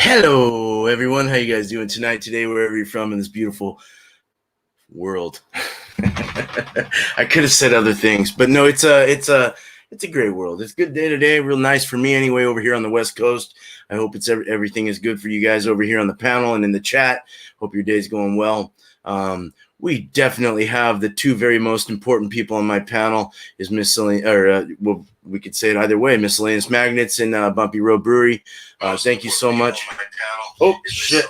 Hello, everyone. How you guys doing tonight, today, wherever you're from in this beautiful world? I could have said other things, but no, it's a great world. It's a good day today. Real nice for me anyway over here on the West Coast. I hope everything is good for you guys over here on the panel and in the chat. Hope your day's going well. We definitely have the two very most important people on my panel is miscellaneous, or well, we could say it either way. Miscellaneous Magnets and Bumpy Road Brewery. Thank you so much. Oh shit!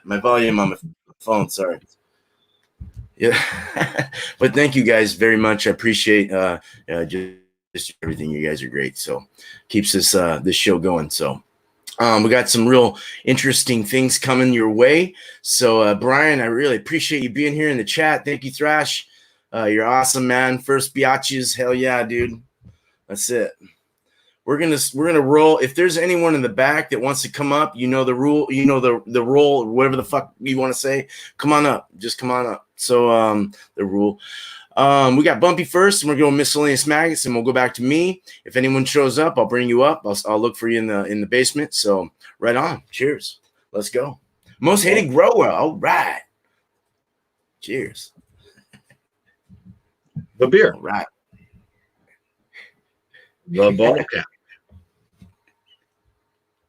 My volume on my phone. Sorry. Yeah, but thank you guys very much. I appreciate just everything. You guys are great. So keeps this show going. So. We got some real interesting things coming your way. So, Brian, I really appreciate you being here in the chat. Thank you, Thrash. You're awesome, man. First biatches, hell yeah, dude. That's it. We're gonna roll. If there's anyone in the back that wants to come up, you know the rule, you know the role, whatever the fuck you want to say. Come on up. Just come on up. So the rule. We got Bumpy first, and we're going miscellaneous maggots, and we'll go back to me. If anyone shows up, I'll bring you up. I'll look for you in the basement. So right on. Cheers. Let's go. Most hated grower. All right. Cheers. The beer. All right. The bottle cap.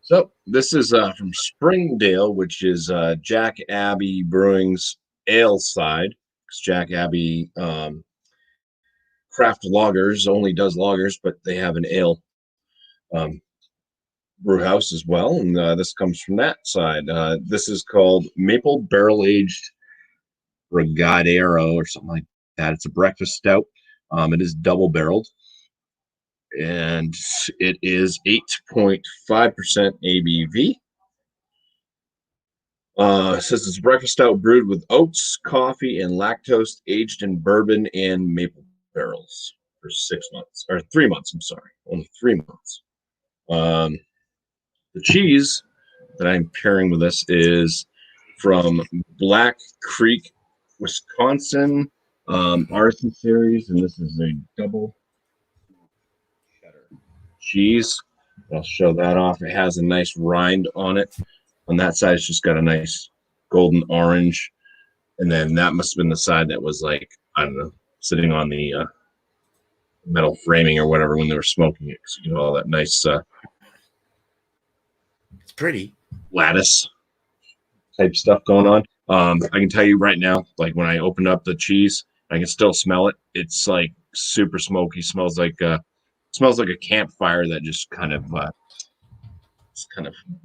So this is from Springdale, which is Jack Abbey Brewing's ale side. Jack Abbey craft lagers only does lagers, but they have an ale brew house as well, and this comes from that side. This is called Maple Barrel Aged Brigadero or something like that. It's a breakfast stout. It is double barreled, and it is 8.5% ABV. It says it's a breakfast stout brewed with oats, coffee, and lactose, aged in bourbon and maple barrels for 6 months, or 3 months. I'm sorry, only 3 months. The cheese that I'm pairing with this is from Black Creek, Wisconsin, Artisan Series, and this is a double cheddar cheese. I'll show that off. It has a nice rind on it. On that side, it's just got a nice golden orange. And then that must have been the side that was like, I don't know, sitting on the metal framing or whatever when they were smoking it. So you know, all that nice it's pretty lattice type stuff going on. I can tell you right now, like when I opened up the cheese, I can still smell it. It's like super smoky. Smells like a campfire that just kind of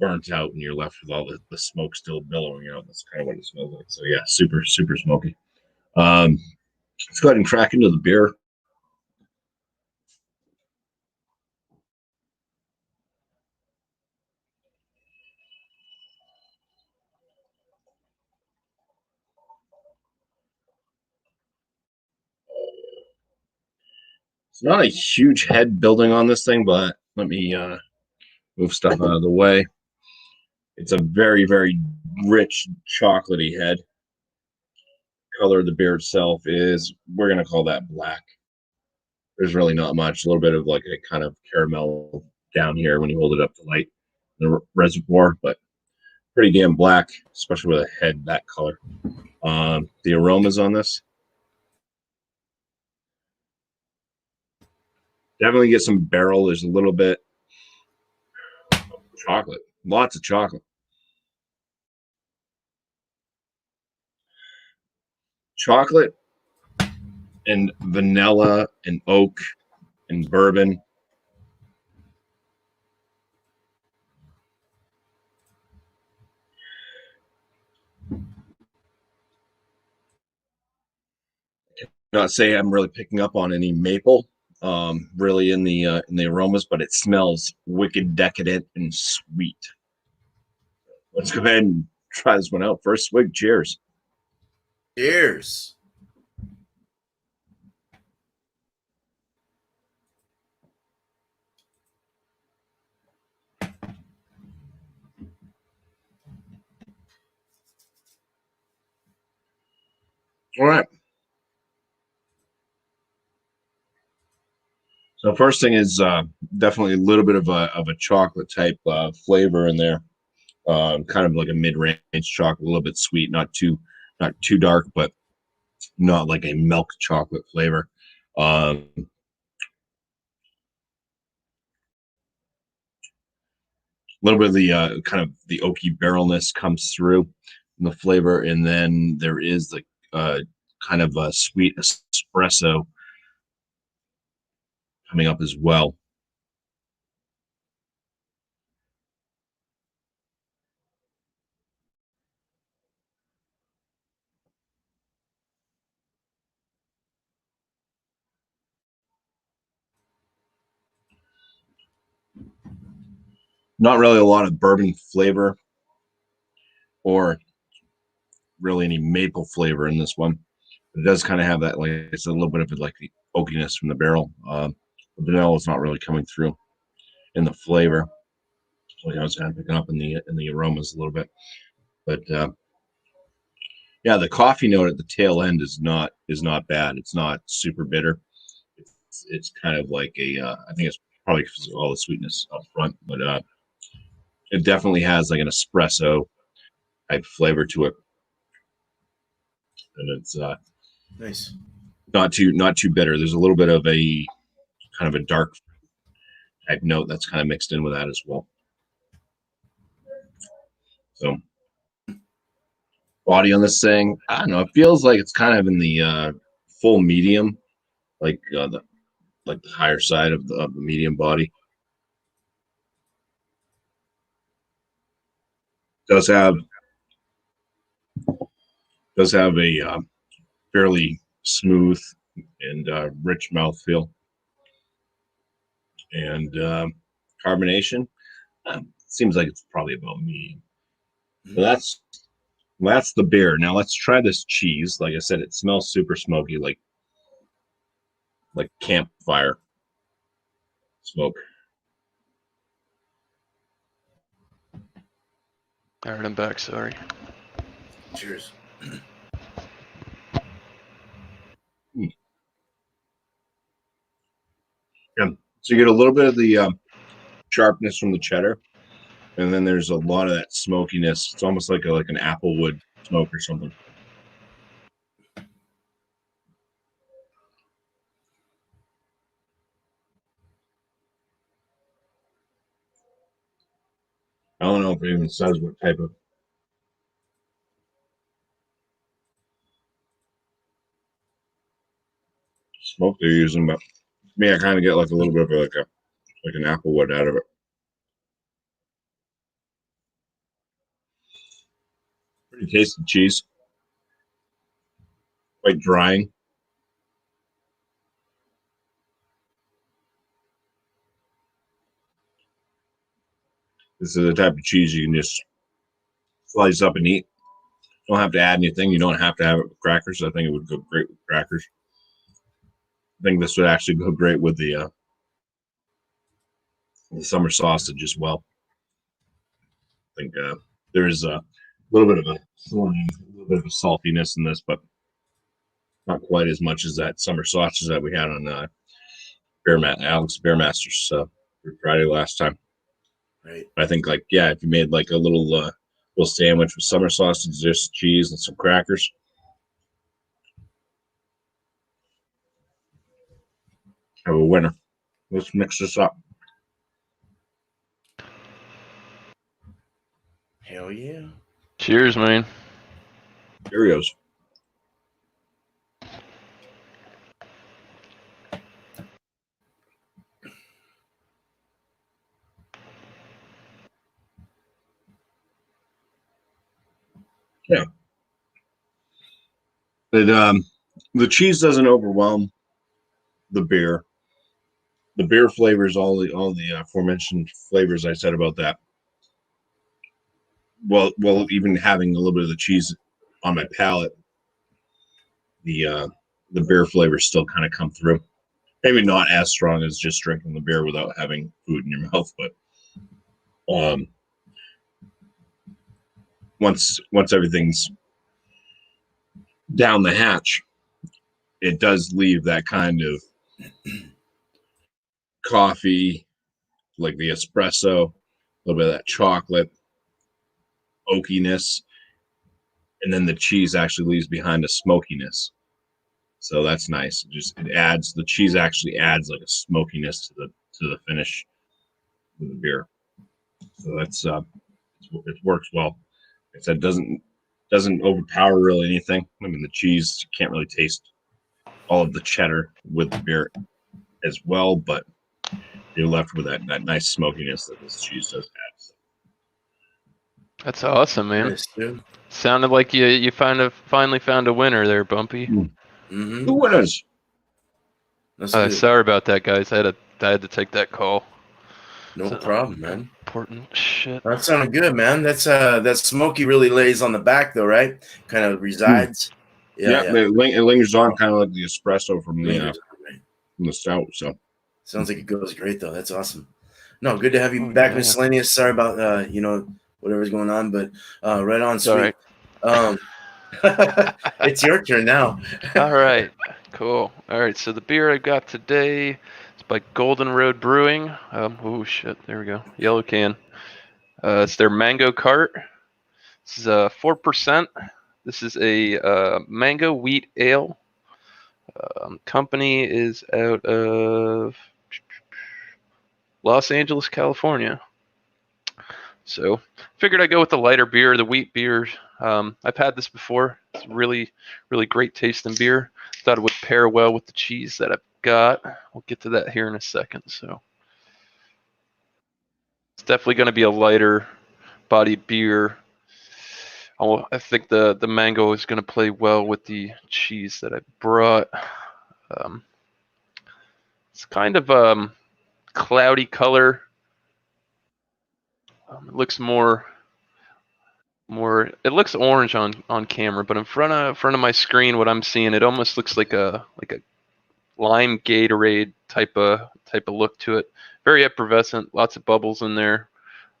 burnt out, and you're left with all the smoke still billowing out. That's kind of what it smells like. So yeah, super super smoky. Let's go ahead and crack into the beer. It's not a huge head building on this thing, but let me move stuff out of the way. It's a very, very rich chocolatey head. Color of the beer itself is, we're going to call that black. There's really not much. A little bit of like a kind of caramel down here when you hold it up to light, the reservoir, but pretty damn black, especially with a head that color. The aromas on this, definitely get some barrel. There's a little bit of chocolate, lots of chocolate. Chocolate and vanilla and oak and bourbon. Not say I'm really picking up on any maple, really in the aromas, but it smells wicked decadent and sweet. Let's go ahead and try this one out. First swig, cheers. Cheers. All right. So first thing is definitely a little bit of a chocolate type flavor in there. kind of like a mid-range chocolate, a little bit sweet, not too dark, but not like a milk chocolate flavor. A little bit of the kind of the oaky barrelness comes through in the flavor, and then there is like kind of a sweet espresso coming up as well. Not really a lot of bourbon flavor or really any maple flavor in this one. It does kind of have that, like it's a little bit of like the oakiness from the barrel. The vanilla is not really coming through in the flavor. Like I was kind of picking up in the aromas a little bit, but yeah, the coffee note at the tail end is not bad. It's not super bitter. It's kind of like a I think it's probably because of all the sweetness up front, but it definitely has like an espresso type flavor to it, and it's Nice. not too bitter. There's a little bit of a kind of a dark type note that's kind of mixed in with that as well. So body on this thing, I don't know. It feels like it's kind of in the full medium, like the higher side of the medium body. Does have a fairly smooth and rich mouthfeel, and carbonation seems like it's probably about medium. So that's the beer. Now let's try this cheese. Like I said, it smells super smoky, like campfire smoke. All right, I'm back. Sorry. Cheers. Yeah. So you get a little bit of the sharpness from the cheddar, and then there's a lot of that smokiness. It's almost like an applewood smoke or something. I don't know if it even says what type of smoke they're using, but to me, I kind of get like a little bit of like an applewood out of it. Pretty tasty cheese, quite drying. This is the type of cheese you can just slice up and eat. You don't have to add anything. You don't have to have it with crackers. I think it would go great with crackers. I think this would actually go great with the summer sausage as well. I think there's a little bit of a thorny, a little bit of a saltiness in this, but not quite as much as that summer sausage that we had on Alex Bearmaster's for Friday last time. Right. I think if you made like a little sandwich with summer sausage, just cheese and some crackers. Have a winner. Let's mix this up. Hell yeah. Cheers, man. Cheerios. Yeah. The cheese doesn't overwhelm the beer. The beer flavors, all the aforementioned flavors I said about that. Well, even having a little bit of the cheese on my palate, the beer flavors still kind of come through. Maybe not as strong as just drinking the beer without having food in your mouth, but once everything's down the hatch, it does leave that kind of coffee, like the espresso, a little bit of that chocolate, oakiness, and then the cheese actually leaves behind a smokiness. So that's nice. The cheese actually adds like a smokiness to the finish of the beer. So it works well. It said doesn't overpower really anything. I mean, the cheese, you can't really taste all of the cheddar with the beer as well, but you're left with that nice smokiness that this cheese does have. That's awesome, man. Nice, dude. Sounded like you finally found a winner there, Bumpy. Mm-hmm. Two winners. That's good. Sorry about that, guys. I had to take that call. No problem, man. Important shit. That sounded good, man. That smoky really lays on the back though, right? Kind of resides. Yeah. It lingers on kind of like the espresso from Lingers, right. the stout. So Sounds like it goes great though. That's awesome. No, good to have you Oh, back, yeah. Miscellaneous. Sorry about whatever's going on, but right on, sweet. All It's your turn now. All right, cool. All right, so the beer I got today is by Golden Road Brewing. Oh shit, there we go. Yellow can. It's their Mango Cart. This is 4%. This is a mango wheat ale. Company is out of Los Angeles, California. So figured I'd go with the lighter beer, the wheat beer. I've had this before. It's really, really great tasting beer. Thought it would pair well with the cheese that I've got. We'll get to that here in a second. So it's definitely going to be a lighter bodied beer. I think the mango is going to play well with the cheese that I brought. It's kind of cloudy color. It looks more. It looks orange on camera, but in front of my screen, what I'm seeing, it almost looks like a lime Gatorade type of look to it. Very effervescent, lots of bubbles in there,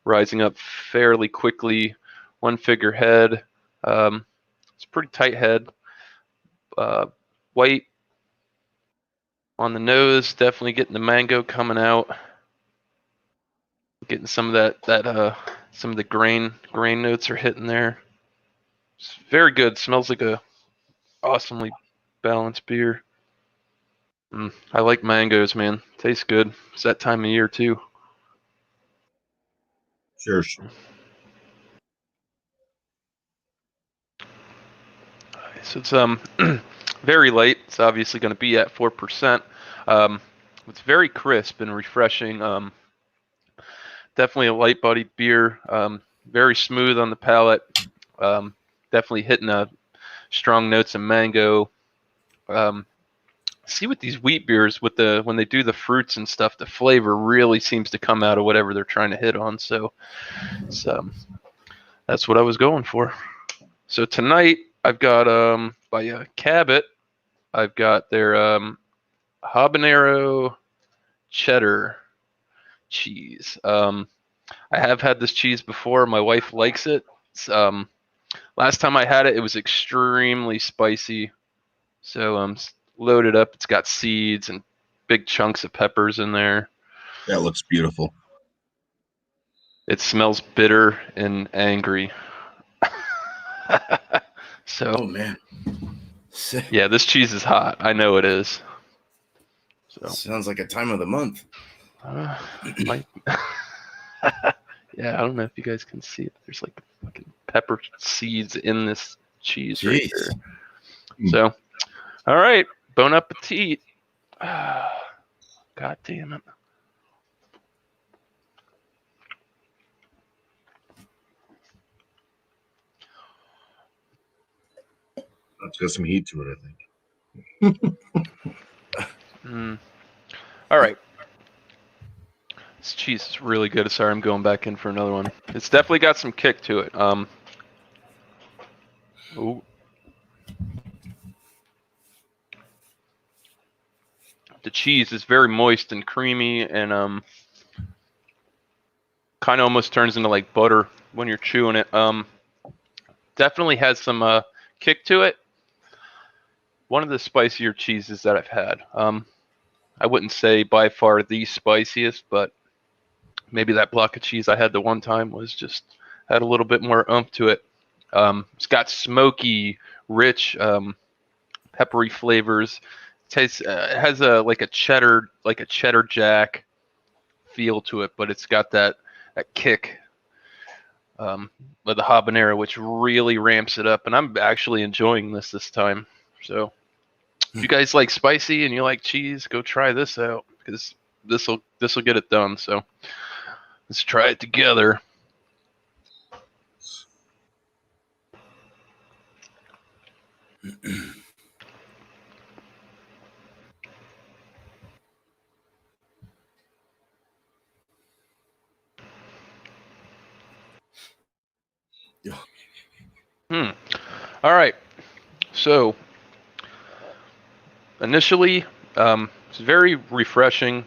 rising up fairly quickly. One figure head. It's a pretty tight head. White on the nose, definitely getting the mango coming out. Getting some of that some of the grain notes are hitting there. It's very good. Smells like a awesomely balanced beer. I like mangoes, man. Tastes good. It's that time of year too. cheers. So it's very light. It's obviously going to be at 4%. It's very crisp and refreshing. Definitely a light-bodied beer. Very smooth on the palate. Definitely hitting strong notes of mango. See with these wheat beers, when they do the fruits and stuff, the flavor really seems to come out of whatever they're trying to hit on. So that's what I was going for. So tonight I've got by Cabot, I've got their habanero cheddar cheese. I have had this cheese before. My wife likes it. Last time I had it, it was extremely spicy. So loaded up. It's got seeds and big chunks of peppers in there. That looks beautiful. It smells bitter and angry. So, oh man, yeah, this cheese is hot. I know it is. So sounds like a time of the month. Yeah, I don't know if you guys can see it. There's like fucking pepper seeds in this cheese right here. So, all right, bon appetit. God damn it. That's got some heat to it, I think. All right. This cheese is really good. Sorry, I'm going back in for another one. It's definitely got some kick to it. Ooh. The cheese is very moist and creamy, and kind of almost turns into like butter when you're chewing it. Definitely has some kick to it. One of the spicier cheeses that I've had. I wouldn't say by far the spiciest, but maybe that block of cheese I had the one time was just had a little bit more oomph to it. It's got smoky, rich, peppery flavors. Tastes it has a cheddar jack feel to it, but it's got that kick with the habanero, which really ramps it up. And I'm actually enjoying this time. So if you guys like spicy and you like cheese, go try this out because this'll get it done. So let's try it together. All right. So initially, it's very refreshing.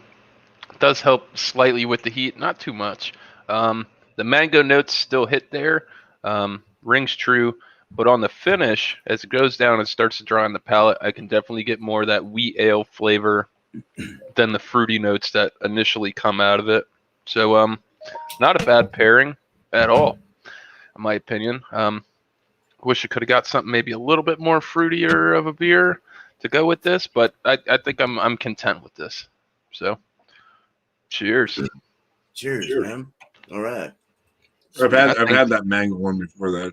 It does help slightly with the heat, not too much. The mango notes still hit there, rings true. But on the finish, as it goes down and starts to dry on the palate, I can definitely get more of that wheat ale flavor than the fruity notes that initially come out of it. So, not a bad pairing at all, in my opinion. Wish I could have got something maybe a little bit more fruitier of a beer to go with this, but I think I'm content with this. So, cheers. Cheers, man. All right. I've had that mango one before. That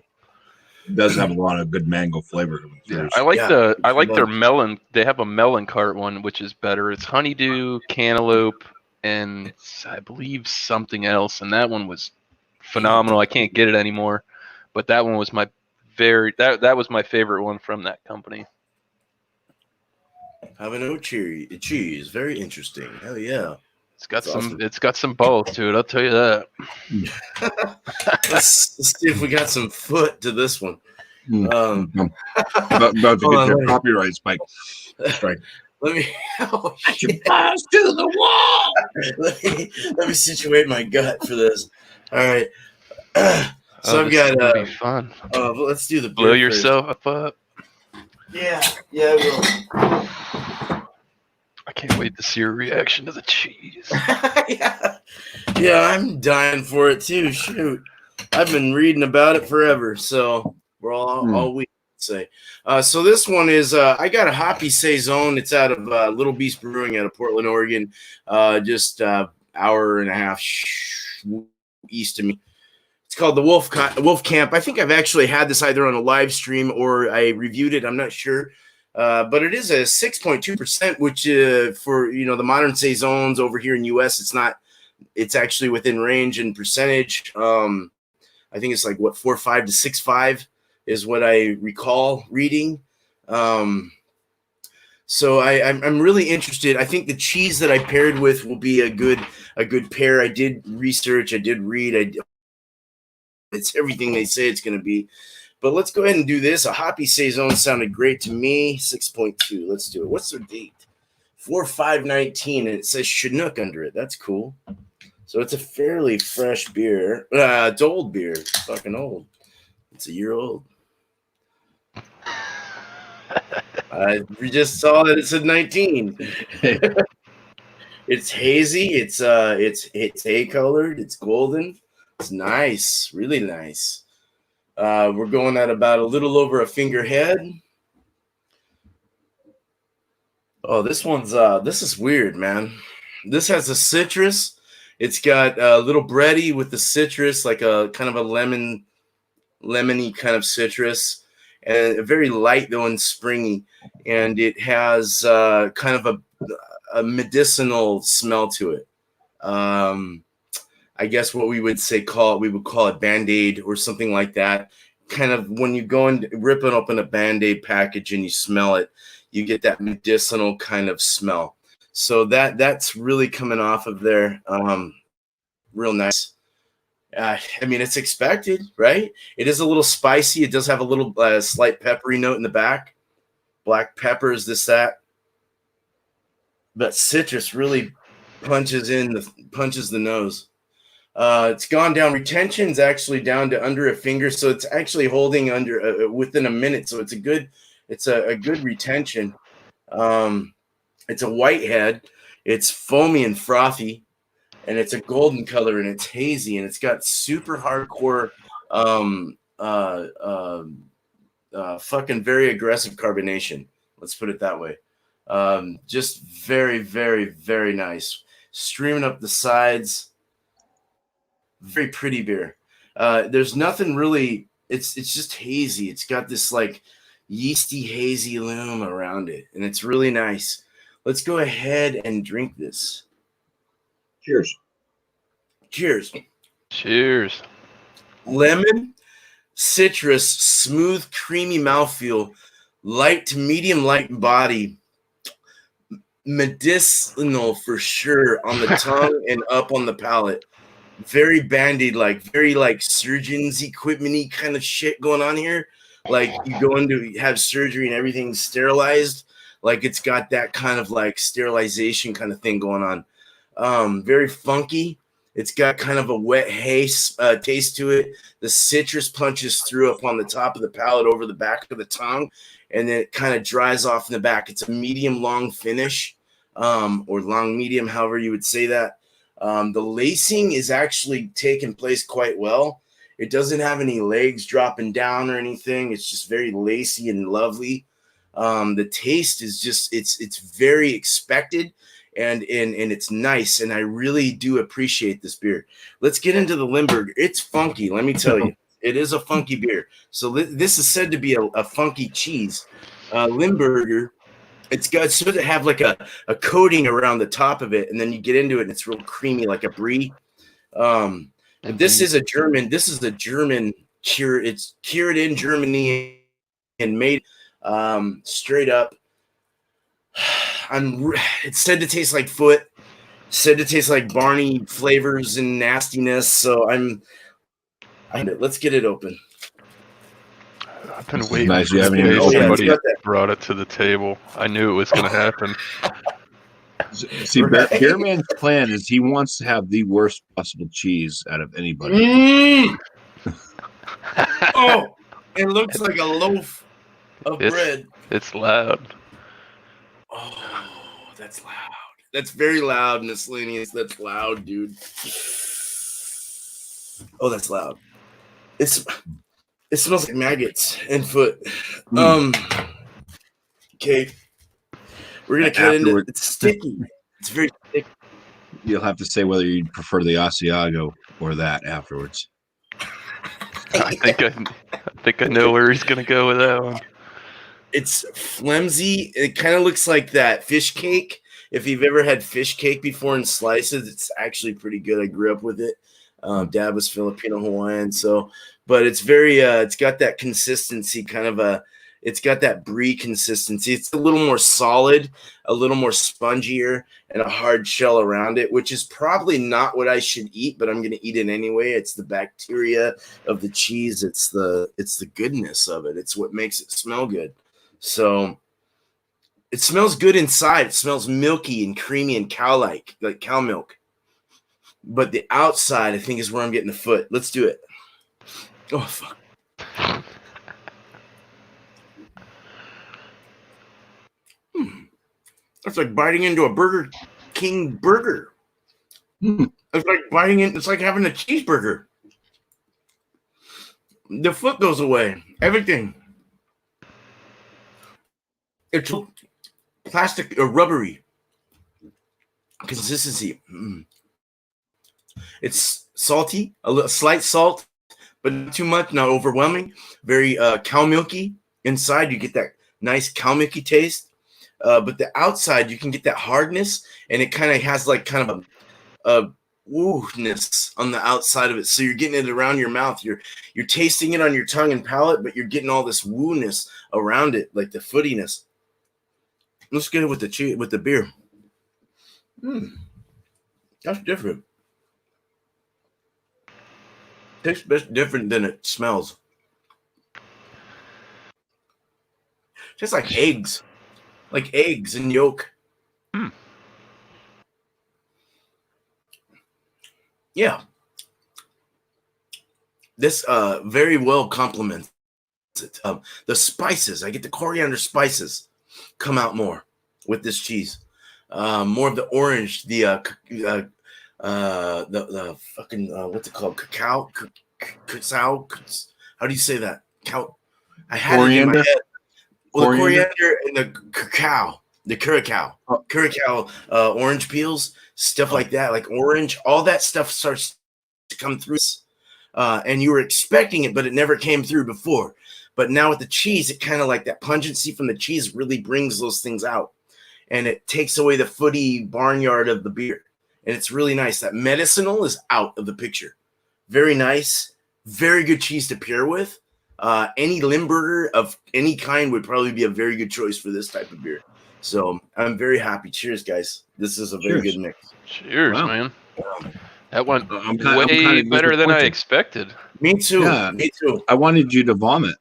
it does have a lot of good mango flavor to it. Yeah, I like their melon. They have a melon cart one, which is better. It's honeydew, cantaloupe, and I believe something else. And that one was phenomenal. I can't get it anymore, but that one was that was my favorite one from that company. Habanero cheese, very interesting. Hell yeah. It's got some balls to it, I'll tell you that. Let's see if we got some foot to this one. About to get your copyright spike. Right. Let me pass to the wall. let me situate my gut for this. All right. So I've this got is be fun. Let's do the beer blow yourself up. Yeah, I will. I can't wait to see your reaction to the cheese. yeah, I'm dying for it too. Shoot, I've been reading about it forever, so we're all week. Say, so this one is I got a hoppy saison. It's out of Little Beast Brewing out of Portland, Oregon, just hour and a half east of me. It's called the Wolf Camp. I think I've actually had this either on a live stream or I reviewed it. I'm not sure. But it is a 6.2%, which for the modern saisons over here in US, it's actually within range and percentage. I think it's like 4.5 to 6.5 is what I recall reading. So I'm really interested. I think the cheese that I paired with will be a good pair. I did research, I did read, it's everything they say it's going to be. But let's go ahead and do this. A hoppy saison sounded great to me. 6.2. Let's do it. What's their date? 4/5/19, and it says Chinook under it. That's cool. So it's a fairly fresh beer. It's old beer. It's fucking old. It's a year old. We just saw that it said 19. It's hazy. It's hay colored. It's golden. It's nice. Really nice. We're going at about a little over a finger head. Oh, this is weird, man. This has a citrus. It's got a little bready with the citrus, like a kind of a lemony kind of citrus, and very light though and springy. And it has kind of a medicinal smell to it. I guess what we would call it Band-Aid or something like that. Kind of when you go and rip it open a Band-Aid package and you smell it, you get that medicinal kind of smell. So that's really coming off of there. Real nice. I mean, it's expected, right? It is a little spicy. It does have a little slight peppery note in the back. Black peppers, that. But citrus really punches the nose. It's gone down. Retention's actually down to under a finger, so it's actually holding under within a minute. So it's a good retention. It's a white head. It's foamy and frothy, and it's a golden color, and it's hazy, and it's got super hardcore Fucking very aggressive carbonation. Let's put it that way. Just very, very, very nice. Streaming up the sides. Very pretty beer. There's nothing really. It's just hazy. It's got this like yeasty, hazy loom around it, and it's really nice. Let's go ahead and drink this. Cheers. Cheers. Cheers. Lemon, citrus, smooth, creamy mouthfeel, light to medium light body, medicinal for sure on the tongue and up on the palate. Very bandied, like very like surgeon's equipment-y kind of shit going on here. Like you go in to have surgery and everything's sterilized. Like it's got that kind of like sterilization kind of thing going on. Very funky. It's got kind of a wet haze taste to it. The citrus punches through up on the top of the palate over the back of the tongue, and then it kind of dries off in the back. It's a medium-long finish, or long-medium, however you would say that. The lacing is actually taking place quite well. It doesn't have any legs dropping down or anything. It's just very lacy and lovely. The taste is just, it's very expected. And it's nice, and I really do appreciate this beer. Let's get into the Limburger. It's funky, let me tell you. It is a funky beer. So this is said to be a funky cheese. Limburger, it's supposed to have like a coating around the top of it, and then you get into it, and it's real creamy, like a brie. This is a German. This is a German cure. It's cured in Germany and made straight up. It's said to taste like foot, said to taste like Barney flavors and nastiness. So let's get it open. I've been waiting. Nice. For You haven't even somebody opened it. brought it to the table. I knew it was going to happen. See, Right. Beerman's plan is he wants to have the worst possible cheese out of anybody. Oh, it looks like a loaf of bread. It's loud. Oh, that's loud. That's very loud, miscellaneous. That's loud, dude. Oh, that's loud. It smells like maggots and foot. Okay. We're gonna cut into it. It's sticky. It's very sticky. You'll have to say whether you prefer the Asiago or that afterwards. I think I know where he's gonna go with that one. It's flimsy. It kind of looks like that fish cake. If you've ever had fish cake before in slices, it's actually pretty good. I grew up with it. Dad was Filipino Hawaiian, but it's very it's got that consistency, it's got that brie consistency. It's a little more solid, a little more spongier, and a hard shell around it, which is probably not what I should eat, but I'm going to eat it anyway. It's the bacteria of the cheese. It's the goodness of it. It's what makes it smell good. So it smells good inside. It smells milky and creamy and cow-like, like cow milk. But the outside, I think, is where I'm getting the foot. Let's do it. Oh, fuck. That's like biting into a Burger King burger. It's like biting in. It's like having a cheeseburger. The foot goes away. Everything. It's plastic or rubbery consistency. It's salty, a slight salt, but not too much, not overwhelming. Very cow milky. Inside, you get that nice cow milky taste. But the outside, you can get that hardness, and it kind of has like kind of a woo-ness on the outside of it. So you're getting it around your mouth. You're tasting it on your tongue and palate, but you're getting all this woo-ness around it, like the footiness. Let's get it with the beer. That's different. Tastes best different than it smells. Just like eggs and yolk. Yeah. This very well complements it. The spices, I get the coriander spices come out more with this cheese. More of the orange, the fucking what's it called? How do you say that? I had it in my Coriander. head. Well, the Coriander? coriander and the curacao, orange peels, stuff like that, like orange, all that stuff starts to come through. And you were expecting it, but it never came through before. But now with the cheese, it kind of like that pungency from the cheese really brings those things out. And it takes away the footy barnyard of the beer. And it's really nice. That medicinal is out of the picture. Very nice. Very good cheese to pair with. Any Limburger of any kind would probably be a very good choice for this type of beer. So I'm very happy. Cheers, guys. This is a very good mix. Cheers, Wow. man. That went I'm way kind of better than I expected. Me too. Yeah. Me too. I wanted you to vomit.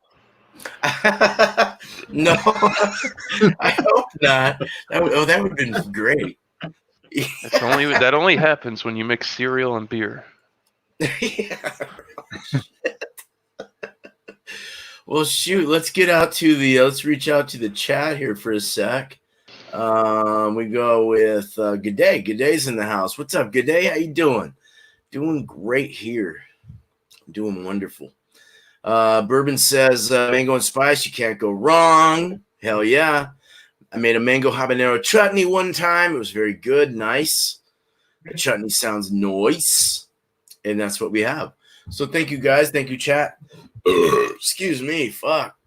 No, I hope not. That would have been great. That only happens when you mix cereal and beer. Yeah. Well, shoot, let's reach out to the chat here for a sec. We go with Good Day. Good Day's in the house. What's up, Good Day? How you doing? Doing great here. Doing wonderful. Bourbon says mango and spice, you can't go wrong. Hell yeah. I made a mango habanero chutney one time. It was very good. Nice. The chutney sounds nice. And that's what we have. So thank you guys. Thank you, chat. Excuse me. Fuck.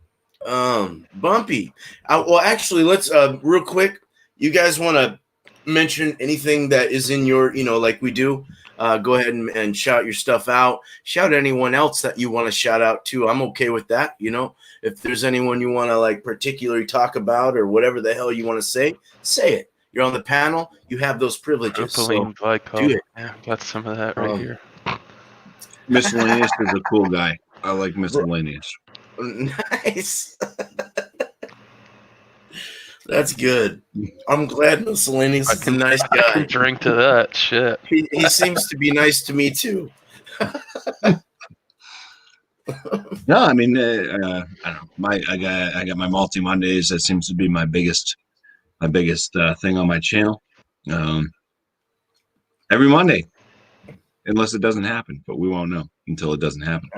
Bumpy. Well, actually, let's real quick. You guys want to mention anything that is in your, like we do? Go ahead and shout your stuff out. Shout anyone else that you want to shout out to. I'm okay with that. If there's anyone you want to like particularly talk about or whatever the hell you want to say it. You're on the panel. You have those privileges. So do it. Yeah, got some of that right here. Miscellaneous is a cool guy. I like Miscellaneous. Nice. That's good. I'm glad Miscellaneous is a nice guy. I can drink to that shit. He seems to be nice to me too. No, I mean, I don't know. I got my Multi Mondays. That seems to be my biggest thing on my channel. Every Monday, unless it doesn't happen, but we won't know until it doesn't happen.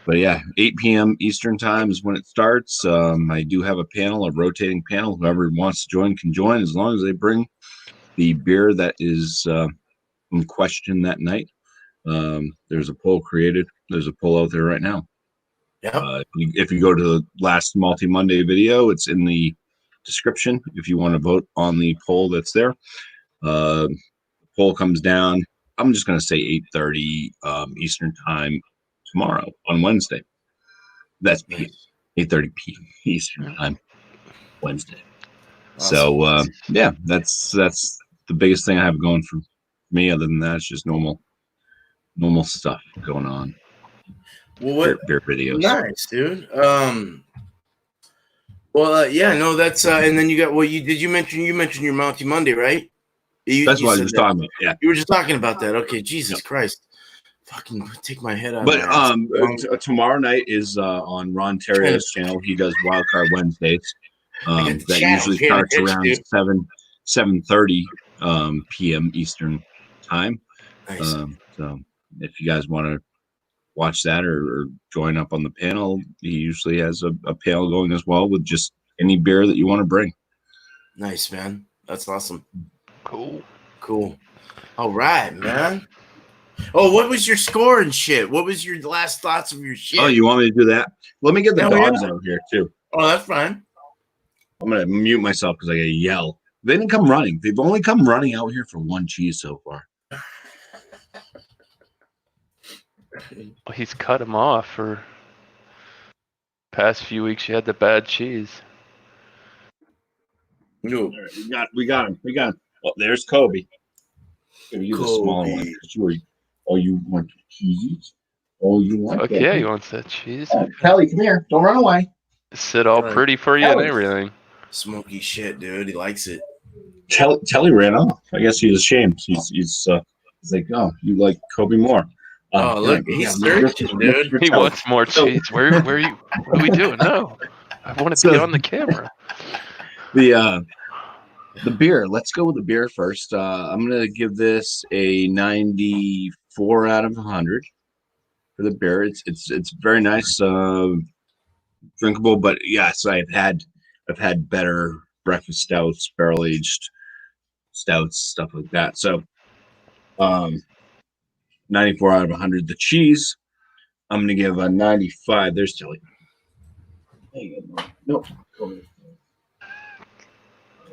But yeah, 8 p.m. Eastern time is when it starts. I do have a rotating panel. Whoever wants to join can join, as long as they bring the beer that is in question that night. There's a poll created. There's a poll out there right now. Yeah. If you go to the last Multi Monday video, it's in the description. If you want to vote on the poll that's there, the poll comes down. I'm just going to say 8:30 Eastern time tomorrow on Wednesday. That's p. 8:30 p. Eastern time Wednesday. Awesome. So yeah, that's the biggest thing I have going for me. Other than that, it's just normal stuff going on. Well, beer videos. Nice, dude. Yeah, no, that's and then you got you mentioned your Multi Monday, right? That's what I was talking about. Yeah, you were just talking about that. Okay, Jesus Christ. Fucking take my head out. But tomorrow night is on Ron Terrier's channel. He does Wildcard Wednesdays. That usually starts around 7:30 p.m. Eastern time. Nice. So if you guys want to watch that or join up on the panel, he usually has a panel going as well with just any beer that you want to bring. Nice, man. That's awesome. Cool. All right, man. Oh, what was your score and shit? What was your last thoughts of your shit? Oh, you want me to do that? Let me get the dogs out here too. Oh, that's fine. I'm gonna mute myself because I gotta yell. They didn't come running. They've only come running out here for one cheese so far. Well, he's cut him off for past few weeks. You had the bad cheese. No, we got him. Oh, there's Kobe. Use a smaller one. Oh, you want cheese? Oh, you want? Okay, yeah, he wants that cheese. Kelly, come here. Don't run away. Sit all pretty for you and everything. Smoky shit, dude. He likes it. Telly ran off. I guess he's ashamed. He's like, oh, you like Kobe more. Oh, look, he's searching, dude. He wants more cheese. Where are you? What are we doing? No, I want to be on the camera. The beer. Let's go with the beer first. I'm gonna give this a 94 out of 100. for the beer. It's very nice, drinkable. But yes, I've had better breakfast stouts, barrel aged stouts, stuff like that. So, 94 out of 100. The cheese, I'm gonna give a 95. There's Tilly. Nope.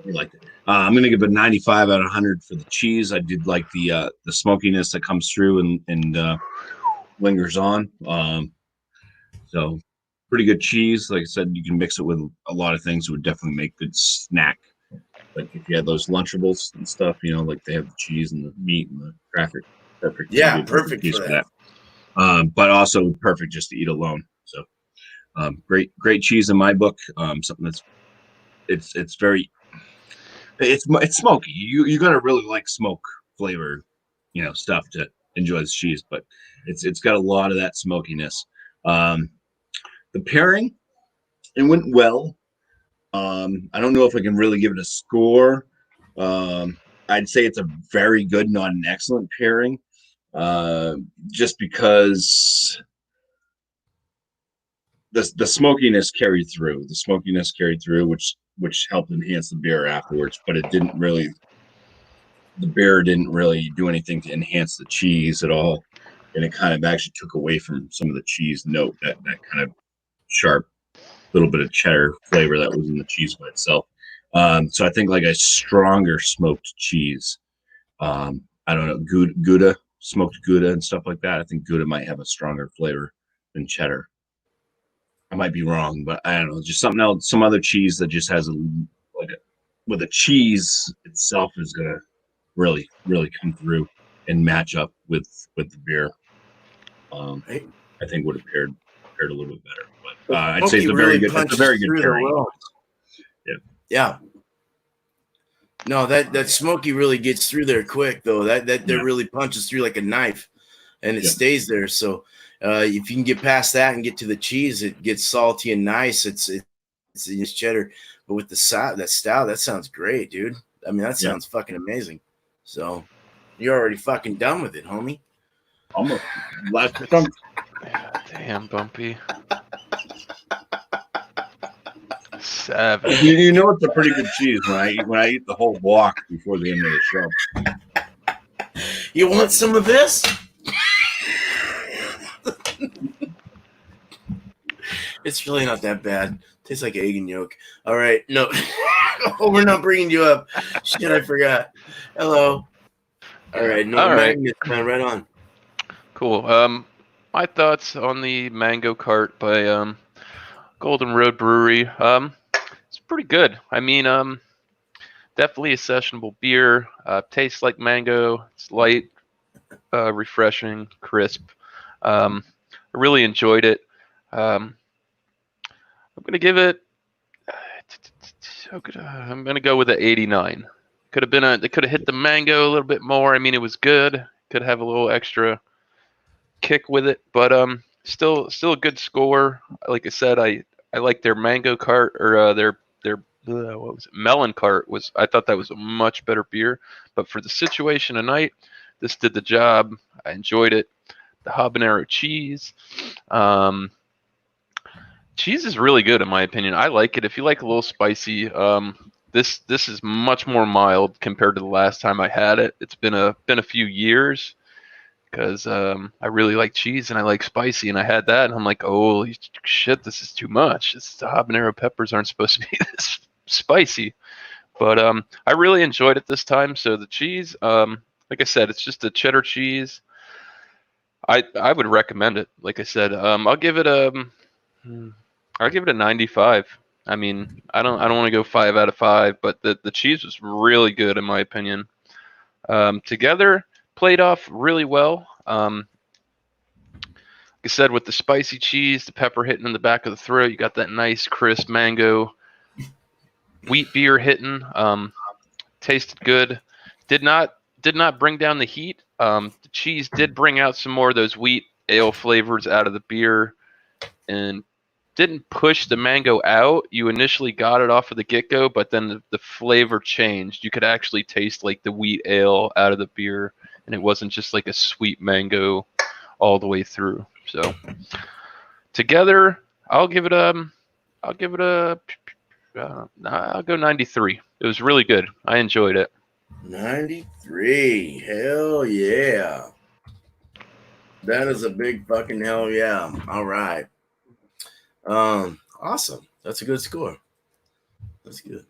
We liked it. I'm gonna give a 95 out of 100 for the cheese. I did like the smokiness that comes through and lingers on. So pretty good cheese. Like I said, you can mix it with a lot of things. It would definitely make good snack. Like if you had those Lunchables and stuff, like they have the cheese and the meat and the cracker. Perfect. Yeah, It'd be a perfect piece for of that. But also perfect just to eat alone. So great cheese in my book. Something that's it's very it's smoky. You're gonna really like smoke flavor, stuff to enjoy this cheese, but it's got a lot of that smokiness. The pairing, it went well. I don't know if I can really give it a score. I'd say it's a very good, not an excellent pairing, just because the smokiness carried through. The smokiness carried through, which helped enhance the beer afterwards, but it didn't really. The beer didn't really do anything to enhance the cheese at all, and it kind of actually took away from some of the cheese note, that kind of sharp little bit of cheddar flavor that was in the cheese by itself. So I think like a stronger smoked cheese. I don't know, Gouda, smoked Gouda and stuff like that. I think Gouda might have a stronger flavor than cheddar. I might be wrong, but I don't know. Just something else, some other cheese that just has with the cheese itself is gonna really come through and match up with the beer. Right? I think would have paired a little bit better. But Well, I'd say smoky it's a really very punches good through the pairing. well. Yeah. No, that smoky really gets through there quick though. That really punches through like a knife, and it stays there. So if you can get past that and get to the cheese, it gets salty and nice. It's cheddar, but with that stout, that sounds great, dude. I mean, that sounds fucking amazing. So you're already fucking done with it, homie. Almost last chunk. Damn, Bumpy. Savage. You know it's a pretty good cheese when I eat the whole block before the end of the show. You want some of this? It's really not that bad. Tastes like egg and yolk. All right, no, oh, we're not bringing you up. Shit, I forgot. Hello. All right, no, All right. man, right on. Cool. My thoughts on the Mango Cart by Golden Road Brewery. It's pretty good. I mean, definitely a sessionable beer. Tastes like mango. It's light, refreshing, crisp. I really enjoyed it. I'm gonna give it. I'm gonna go with an 89. Could have been they could have hit the mango a little bit more. I mean, it was good. Could have a little extra kick with it, but still a good score. Like I said, I like their mango cart or their what was it? Melon cart I thought that was a much better beer, but for the situation tonight, this did the job. I enjoyed it. The habanero cheese. Cheese is really good in my opinion. I like it. If you like a little spicy, this is much more mild compared to the last time I had it. It's been a few years because I really like cheese and I like spicy, and I had that and I'm like, oh shit, this is too much. The habanero peppers aren't supposed to be this spicy. But I really enjoyed it this time. So the cheese, like I said, it's just a cheddar cheese. I would recommend it. Like I said, I'll give it a 95. I mean, I don't want to go 5 out of 5, but the cheese was really good in my opinion. Together played off really well. Like I said, with the spicy cheese, the pepper hitting in the back of the throat, you got that nice crisp mango wheat beer hitting. Tasted good. Did not bring down the heat. The cheese did bring out some more of those wheat ale flavors out of the beer, and didn't push the mango out. You initially got it off of the get-go, but then the flavor changed. You could actually taste like the wheat ale out of the beer, and it wasn't just like a sweet mango all the way through. So together, I'll give it a I'll go 93. It was really good. I enjoyed it. 93. Hell yeah. That is a big fucking hell yeah. All right. Awesome. That's a good score. That's good.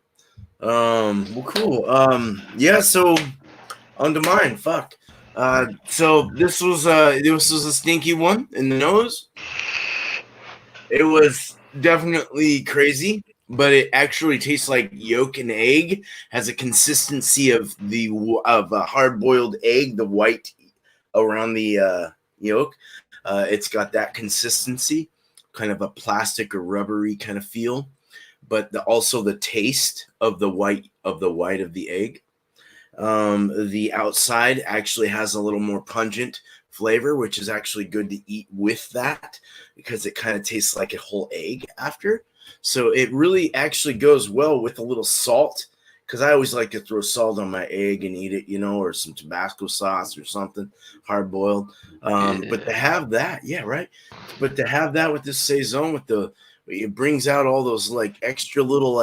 Well, cool. Yeah, so on to mine. Fuck. So this was a stinky one in the nose. It was definitely crazy, but it actually tastes like yolk and egg. Has a consistency of a hard boiled egg, the white around the yolk. It's got that consistency, kind of a plastic or rubbery kind of feel, but also the taste of the white of the egg. The outside actually has a little more pungent flavor, which is actually good to eat with that because it kind of tastes like a whole egg after. So it really actually goes well with a little salt, because I always like to throw salt on my egg and eat it, or some Tabasco sauce or something hard boiled. But to have that, yeah, right. But to have that with this saison, it brings out all those like extra little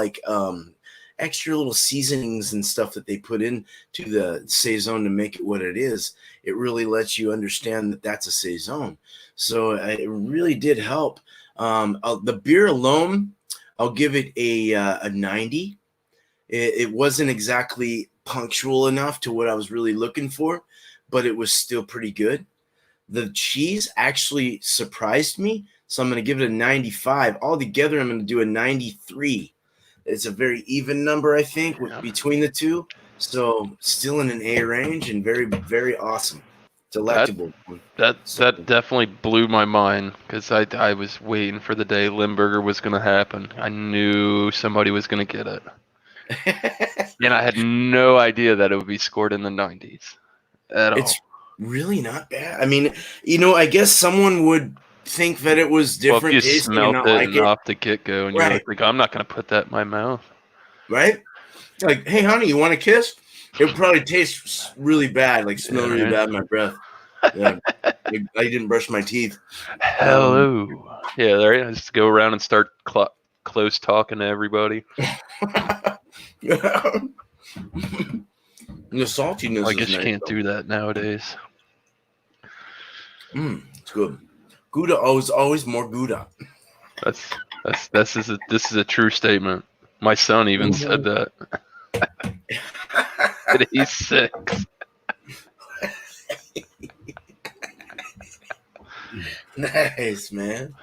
seasonings and stuff that they put in to the saison to make it what it is. It really lets you understand that that's a saison. So it really did help. The beer alone, I'll give it a 90. It wasn't exactly punctual enough to what I was really looking for, but it was still pretty good. The cheese actually surprised me, so I'm going to give it a 95. Altogether, I'm going to do a 93. It's a very even number, I think, between the two. So still in an A range and very, very awesome. Delectable. That definitely blew my mind because I was waiting for the day Limburger was going to happen. I knew somebody was going to get it. And I had no idea that it would be scored in the 90s at all. It's really not bad. I mean, I guess someone would think that it was different. Well, if you smelt it off the get-go and you're like, I'm not going to put that in my mouth. Right? Like, hey, honey, you want a kiss? It would probably taste really bad, like smell really bad in my breath. Yeah. I didn't brush my teeth. Hello. Yeah, there I just go around and start close talking to everybody. The saltiness. I guess you can't do that nowadays. It's good. Gouda always more Gouda. This is a true statement. My son even said that. He's 6. Nice, man.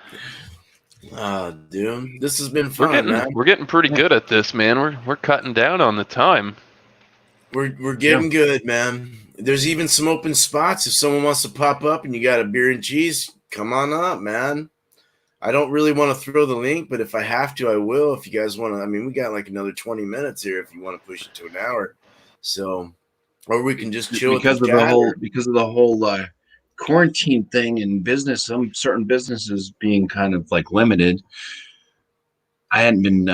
Dude, this has been fun, man. We're getting pretty good at this, man. We're cutting down on the time. We're getting good, man. There's even some open spots. If someone wants to pop up and you got a beer and cheese, come on up, man. I don't really want to throw the link, but if I have to, I will. If you guys want to, we got like another 20 minutes here if you want to push it to an hour. So, or we can just chill because of the whole quarantine thing in business. Some certain businesses being kind of like limited. I hadn't been.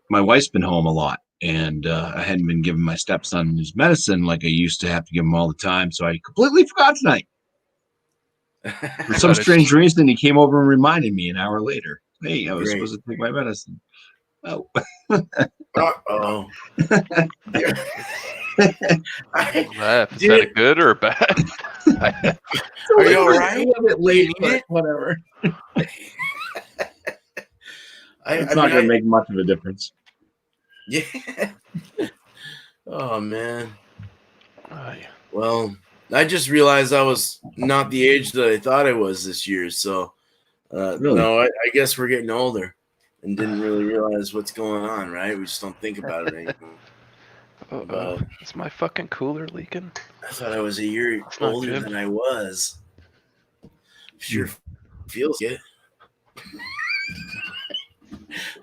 My wife's been home a lot, and I hadn't been giving my stepson his medicine like I used to have to give him all the time. So I completely forgot tonight. For some strange reason, he came over and reminded me an hour later. Hey, I was supposed to take my medicine. Oh. Uh-oh. Is that a good or a bad? Are you all right? A bit late, but whatever. It's not going to make much of a difference. Yeah. Oh, man. Well, I just realized I was not the age that I thought I was this year. So, really? No, I guess we're getting older and didn't really realize what's going on, right? We just don't think about it anymore. Is my fucking cooler leaking? I thought I was a year older than I was. Sure feels good.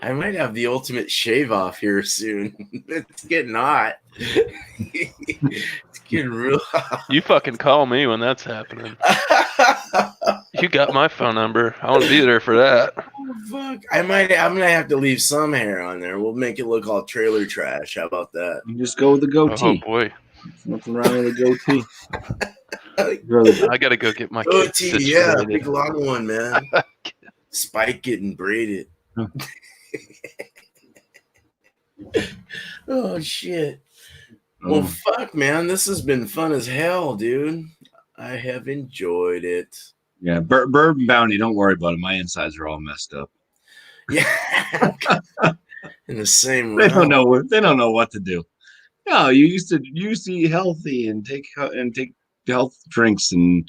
I might have the ultimate shave off here soon. It's getting hot. It's getting real hot. You fucking call me when that's happening. You got my phone number. I want to be there for that. Oh, fuck. I'm gonna have to leave some hair on there. We'll make it look all trailer trash. How about that? You just go with the goatee. Oh boy. There's nothing wrong with a goatee. I gotta go get my Go kids T, yeah, situated. big long one, man. Spike it and braid it. Oh shit. Well, fuck, man, this has been fun as hell, dude. I have enjoyed it. Yeah, bourbon bounty. Don't worry about it. My insides are all messed up. Yeah, in the same They don't realm. know. They don't know what to do. No, you used to eat healthy and take health drinks and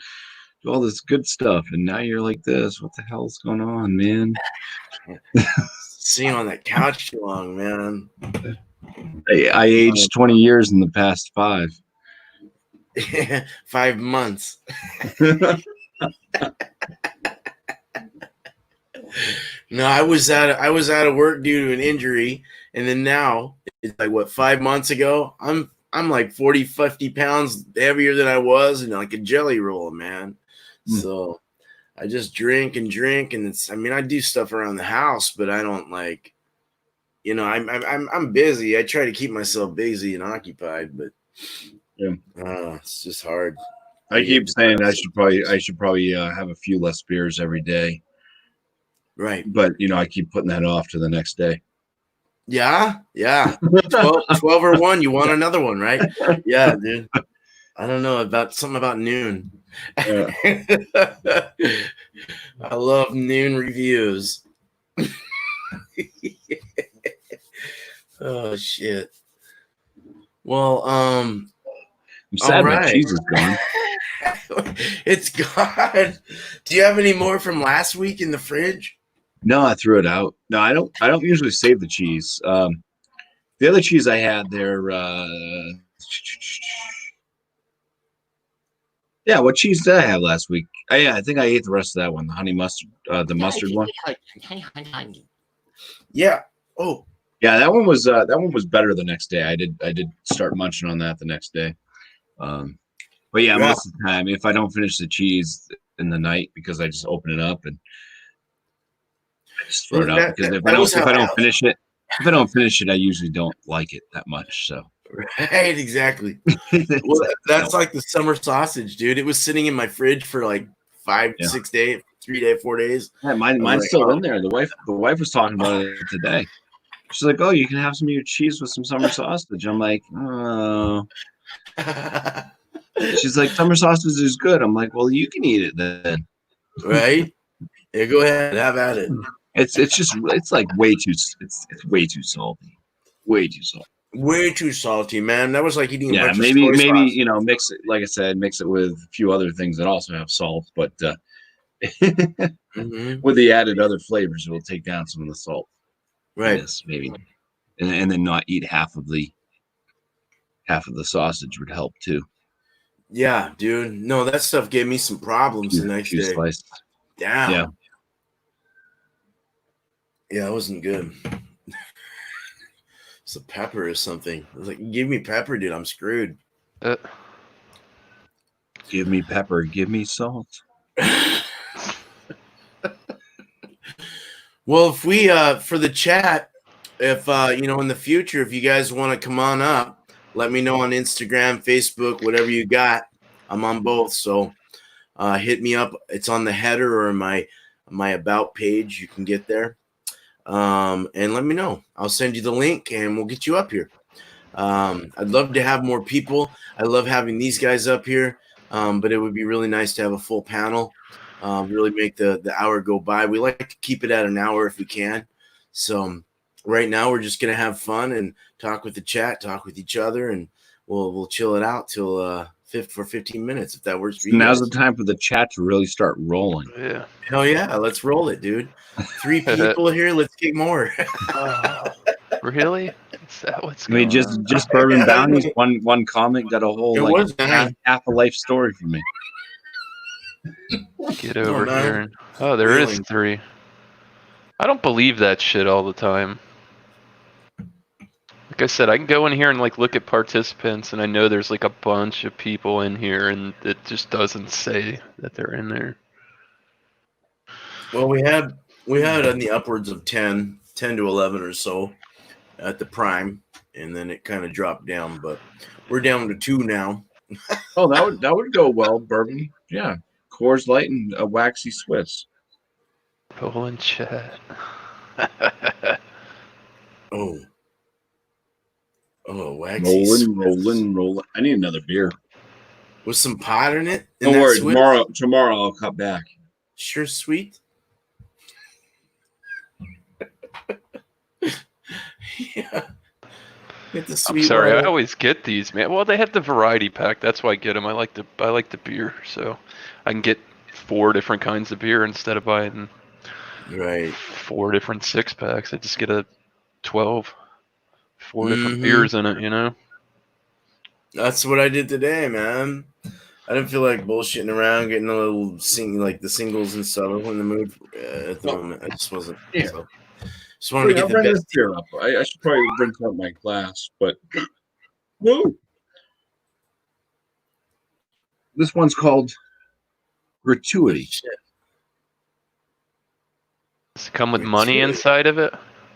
do all this good stuff, and now you're like this. What the hell's going on, man? Sitting on that couch too long, man. I aged 20 years in the past 5. 5 months. No, I was out of work due to an injury, and then now it's like what 5 months ago. I'm like 40, 50 pounds heavier than I was, and like a jelly roll, man. So I just drink, and it's. I mean, I do stuff around the house, but I don't like. I'm busy. I try to keep myself busy and occupied, but Yeah. it's just hard. I keep saying I should probably have a few less beers every day. Right. But I keep putting that off to the next day. Yeah. 12 or 1, you want another one, right? Yeah, dude. I don't know about something about noon. Yeah. I love noon reviews. Oh shit. Well, I'm sad my cheese is gone. It's gone. Do you have any more from last week in the fridge? No, I threw it out. No, I don't usually save the cheese. The other cheese I had there, yeah, what cheese did I have last week? Yeah, I think I ate the rest of that one, the honey mustard, the mustard one. Yeah. Oh, yeah, that one was better the next day. I did start munching on that the next day. But yeah, most of the time, if I don't finish the cheese in the night because I just open it up and I just throw it out, because if I don't finish it, I usually don't like it that much. So right, exactly. Well, that's like the summer sausage, dude. It was sitting in my fridge for like 5, 6 days, 3 days, 4 days. Yeah, mine's still in there. The wife was talking about it today. She's like, "Oh, you can have some of your cheese with some summer sausage." I'm like, "Oh." She's like, "Summer sausage is good." I'm like, "Well, you can eat it then." Right? Yeah, go ahead, have at it. It's like way too way too salty. Way too salty. Way too salty, man. That was like eating a bunch of soy sauce. Mix it, like I said, mix it with a few other things that also have salt, but with the added other flavors, it will take down some of the salt. Right. Yes, maybe. And then not eat half of the sausage would help too. Yeah, dude. No, that stuff gave me some problems the next day. Slices. Damn. Yeah, it wasn't good. It's a pepper or something. I was like, give me pepper, dude. I'm screwed. Give me pepper. Give me salt. Well, if we for the chat, if in the future, if you guys want to come on up, let me know on Instagram, Facebook, whatever you got. I'm on both, so hit me up. It's on the header or my about page. You can get there, and let me know. I'll send you the link, and we'll get you up here. I'd love to have more people. I love having these guys up here, but it would be really nice to have a full panel. Really make the hour go by. We like to keep it at an hour if we can. So right now we're just gonna have fun and talk with the chat, talk with each other, and we'll chill it out till for 15 minutes if that works for you. Now's the time for the chat to really start rolling. Yeah. Hell yeah, let's roll it, dude. 3 people here. Let's get more. Really? Is that what's I mean, going on? just bourbon bounties. One comment got a whole half a life story for me. Get over here. Oh, there is 3. I don't believe that shit all the time. Like I said, I can go in here and like look at participants, and I know there's like a bunch of people in here, and it just doesn't say that they're in there. Well, we had on the upwards of 10 to 11 or so at the prime, and then it kind of dropped down, but we're down to 2 now. Oh, that would go well. Bourbon, yeah. Coors Light and a waxy Swiss. Rolling chat. Oh, waxy Rolling. I need another beer. with some pot in it. Don't worry. Tomorrow I'll cut back. Sure, sweet. Yeah. Get the I'm sweet sorry, water. I always get these, man. Well, they have the variety pack. That's why I get them. I like the beer, so I can get 4 different kinds of beer instead of buying Right. 4 different 6-packs. I just get a 12, 4 different Mhm. beers in it. You know. That's what I did today, man. I didn't feel like bullshitting around, getting a little like the singles and stuff. I wasn't in the mood at the moment. I just wasn't. Yeah. So. Just wanted to get the bring best. this beer up. I should probably bring out my glass, but woo! This one's called Gratuity. Shit. Does it come with money inside of it?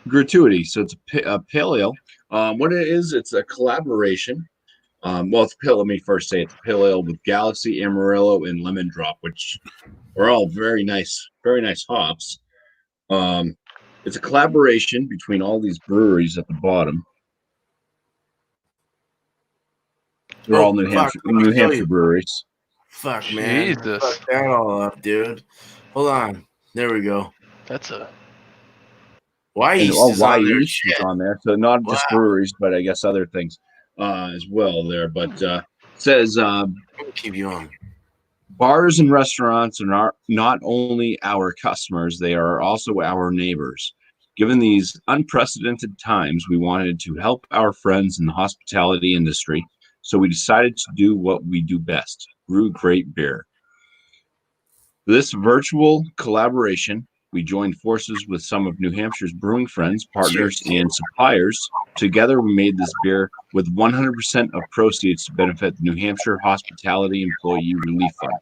Gratuity. So it's a pale ale. What it is, it's a collaboration. Well, it's pale. Let me first say it's a pale ale with Galaxy, Amarillo, and Lemon Drop, which are all very nice hops. It's a collaboration between all these breweries at the bottom. They're all New Hampshire breweries. Fuck, man. Jesus. Fuck that all up, dude. Hold on. There we go. That's a. Why And East is why on there. East is on there. So not just breweries, but I guess other things as well there. But it says Keep you on. bars and restaurants are not only our customers, they are also our neighbors. Given these unprecedented times, we wanted to help our friends in the hospitality industry, so we decided to do what we do best, brew great beer. For this virtual collaboration, we joined forces with some of New Hampshire's brewing friends, partners, and suppliers. Together, we made this beer with 100% of proceeds to benefit the New Hampshire Hospitality Employee Relief Fund.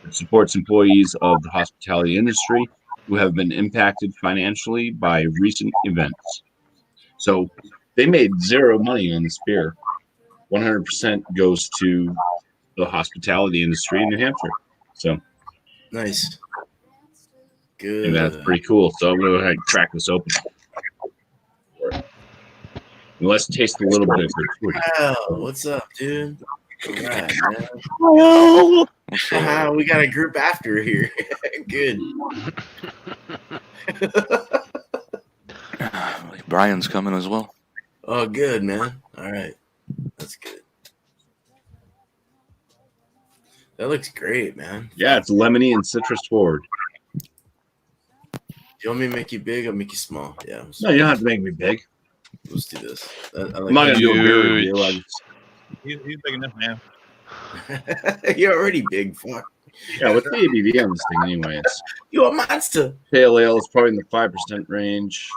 It supports employees of the hospitality industry who have been impacted financially by recent events. So they made zero money on this beer. 100% goes to the hospitality industry in New Hampshire. So nice. Good. And that's pretty cool. So I'm going to go ahead and crack this open. And let's taste a little bit of gratuity. Wow, what's up, dude? All right, man. We got a group after here. Good. Brian's coming as well. Oh, good, man. All right. That's good. That looks great, man. Yeah, it's lemony and citrus forward. You want me to make you big? I'll make you small. Yeah. No, you don't have to make me big. Let's do this. I'm not going to do a beer review. He's big enough now. You're already big. Fuck. Yeah, what's the ABV on this thing anyway? You're a monster. Pale ale is probably in the 5% range.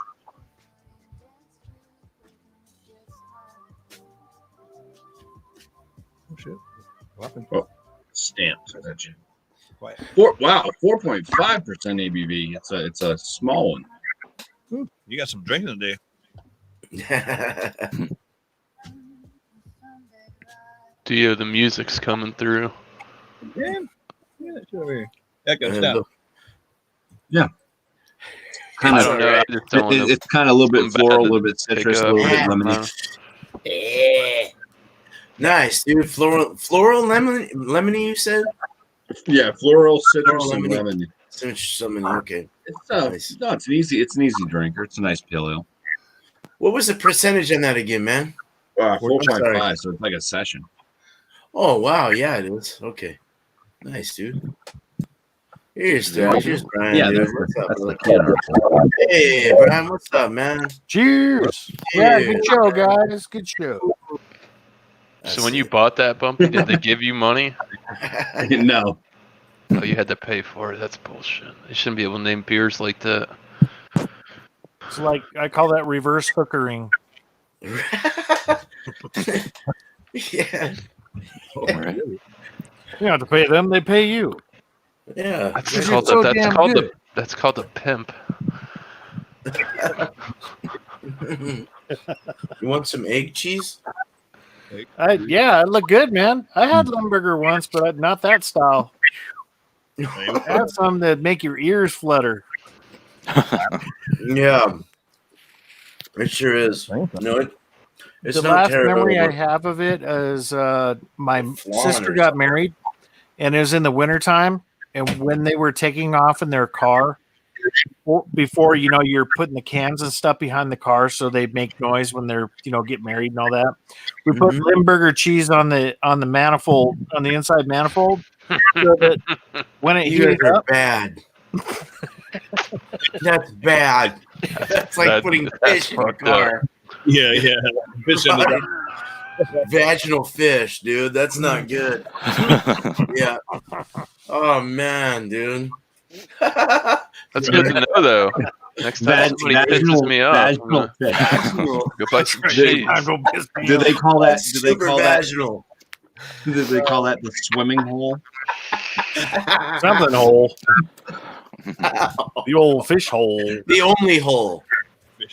Oh, shit. What happened? Oh, stamped. I got you. Quiet. 4.5% ABV. It's a small one. Ooh, you got some drinking today. Dio, the music's coming through. Yeah, sure. That goes down. Yeah. I don't know. I just don't want to- It's kind of a little bit I'm floral, a bad little bit pick citrus, a up. little bit lemony. Nice, dude. Floral, lemony. You said? Yeah, floral, citrus, Floral, and lemon. Something. Okay. It's Nice. no, it's an easy drinker. It's a nice pale ale. What was the percentage on that again, man? 4.5, so it's like a session. Oh wow, yeah, it is. Okay, nice, dude. Here's Brian. Yeah, dude. that's What's up, the brother? can. Hey, Brian, what's up, man? Cheers. Yeah, good show, guys. Good show. So when you bought that bumpy, did they give you money? No. Oh, you had to pay for it. That's bullshit. They shouldn't be able to name beers like that. It's like I call that reverse hookering. Yeah. All right. You don't have to pay them; they pay you. Yeah. That's You're called so that's damn called good. that's called a pimp. You want some egg cheese? Yeah, it looked good, man. I had Limburger once, but not that style. I had some that make your ears flutter. Yeah, it sure is. No, it's The not last terrible. memory I have of it is my Flan sister or got something. married, and it was in the wintertime. And when they were taking off in their car, before you're putting the cans and stuff behind the car so they make noise when they're get married and all that. We put Mhm. Limburger cheese on the manifold, on the inside manifold, so that when it You guys heated are up, bad. That's bad. That's like putting fish in your fucked up. car. Yeah. Fish in the Vaginal fish, dude. That's not good. Yeah. Oh man, dude. That's good to know, though. Next time somebody pisses me off, I'm vaginal gonna fish. Vaginal. go buy some Right, cheese. I'm gonna piss me Do off. they call that? That's Do they super call that? vaginal. Do they call that the swimming hole? Something hole, the old fish hole, The only hole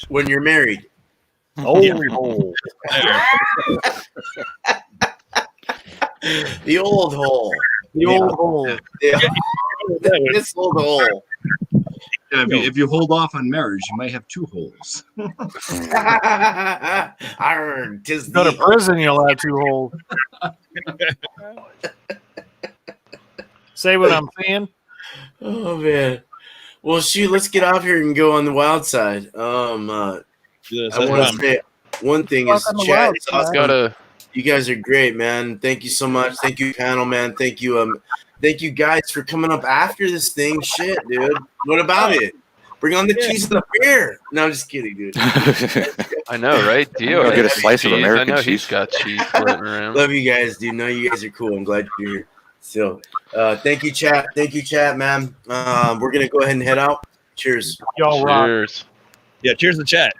when you're married. only hole. The old hole. The old hole. Yeah. This old hole. If you hold off on marriage, you might have 2 holes. Arr, 'tis Go to the prison, you'll have 2 holes. Say what I'm saying. Oh man. Well, shoot, let's get off here and go on the wild side. I want to say one thing is Walk on the chat wild is side. awesome. You guys are great, man. Thank you so much. Thank you, panel, man. Thank you guys for coming up after this thing. Shit, dude. What about it? Bring on the cheese and the beer. No, I'm just kidding, dude. I know, right? Dio Go get a has slice of cheese. American I know cheese. he's got cheese floating around. Love you guys, dude. No, you guys are cool. I'm glad you're here. So, thank you, chat. Thank you, chat, man. We're gonna go ahead and head out. Cheers. Y'all rock. Cheers. Yeah, cheers to chat.